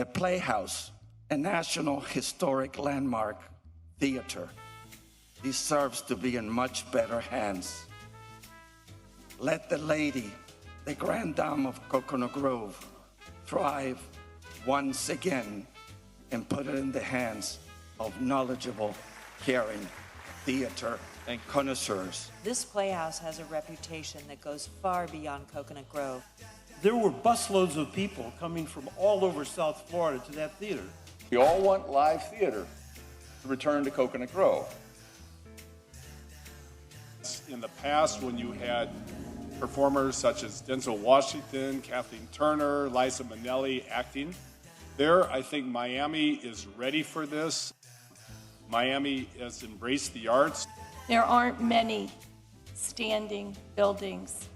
The Playhouse, a National Historic Landmark theater, deserves to be in much better hands. Let the lady, the Grand Dame of Coconut Grove, thrive once again and put it in the hands of knowledgeable, caring theater and connoisseurs. This Playhouse has a reputation that goes far beyond Coconut Grove. There were busloads of people coming from all over South Florida to that theater. We all want live theater to return to Coconut Grove. In the past, when you had performers such as Denzel Washington, Kathleen Turner, Liza Minnelli acting, I think Miami is ready for this. Miami has embraced the arts. There aren't many standing buildings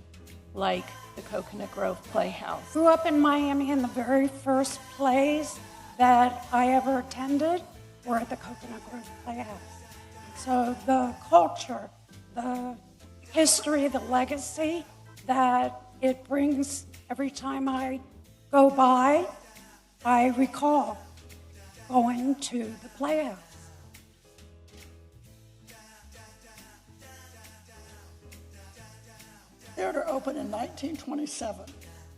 like the Coconut Grove Playhouse. Grew up in Miami, and the very first plays that I ever attended were at the Coconut Grove Playhouse. So the culture, the history, the legacy that it brings every time I go by, I recall going to the Playhouse. The theater opened in 1927,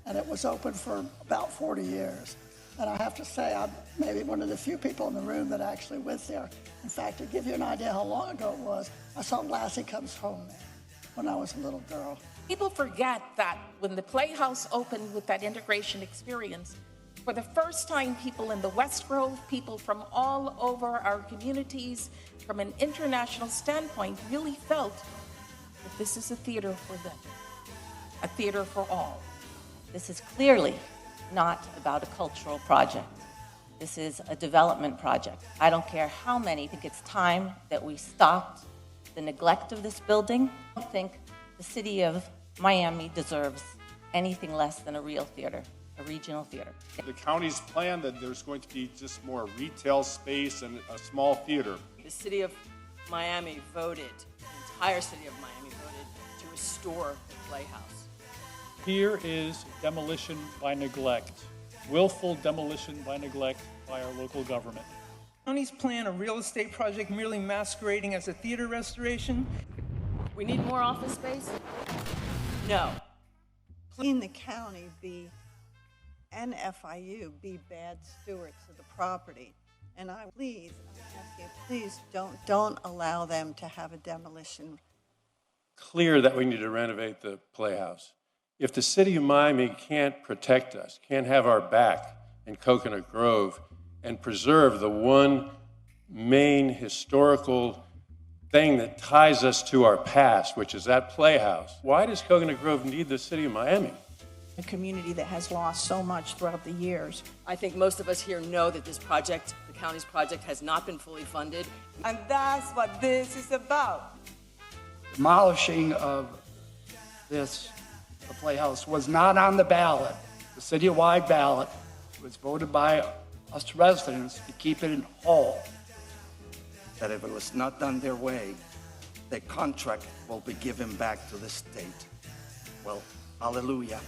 and it was open for about 40 years. And I have to say, I'm maybe one of the few people in the room that actually went there. In fact, to give you an idea how long ago it was, I saw Lassie Comes Home there when I was a little girl. People forget that when the Playhouse opened with that integration experience, for the first time, people in the West Grove, people from all over our communities, from an international standpoint, really felt that this is a theater for them, a theater for all. This is clearly not about a cultural project. This is a development project. I don't care how many. I think it's time that we stopped the neglect of this building. I don't think the city of Miami deserves anything less than a real theater, a regional theater. The county's plan that there's going to be just more retail space and a small theater. The city of Miami voted, the entire city of Miami voted to restore the Playhouse. Here is demolition by neglect, willful demolition by neglect by our local government. County's plan a real estate project merely masquerading as a theater restoration. We need more office space? No. Can the county and FIU be bad stewards of the property? And I'm asking you, please don't allow them to have a demolition. Clear that we need to renovate the Playhouse. If the city of Miami can't protect us, can't have our back in Coconut Grove and preserve the one main historical thing that ties us to our past, which is that Playhouse, why does Coconut Grove need the city of Miami? A community that has lost so much throughout the years. I think most of us here know that this project, the county's project, has not been fully funded. And that's what this is about. Demolishing of the Playhouse was not on the ballot, the citywide ballot. It was voted by us residents to keep it in whole. That if it was not done their way, the contract will be given back to the state. Well, hallelujah.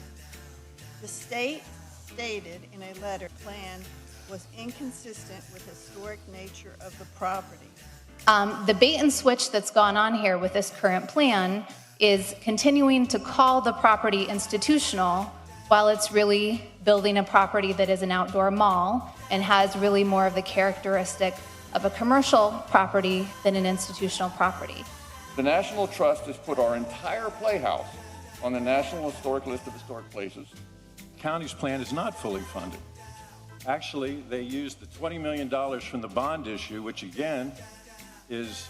The state stated in a letter plan was inconsistent with the historic nature of the property. The bait and switch that's gone on here with this current plan is continuing to call the property institutional while it's really building a property that is an outdoor mall and has really more of the characteristic of a commercial property than an institutional property. The National Trust has put our entire Playhouse on the National Historic List of Historic Places. The county's plan is not fully funded. Actually, they used the $20 million from the bond issue, which again is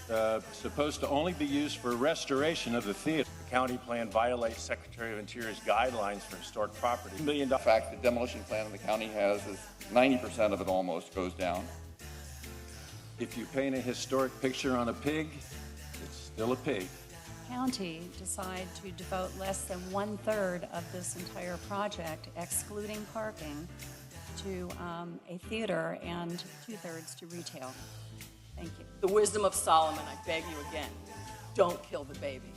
supposed to only be used for restoration of the theater. The county plan violates Secretary of Interior's guidelines for historic property. $1 million. In fact, the demolition plan the county has is 90% of it almost goes down. If you paint a historic picture on a pig, it's still a pig. County decide to devote less than 1/3 of this entire project, excluding parking, to a theater and 2/3 to retail. Thank you. The wisdom of Solomon, I beg you again, don't kill the baby.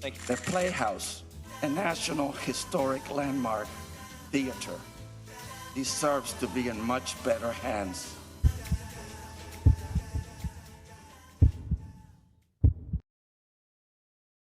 Thank you. The Playhouse, a National Historic Landmark theater, deserves to be in much better hands.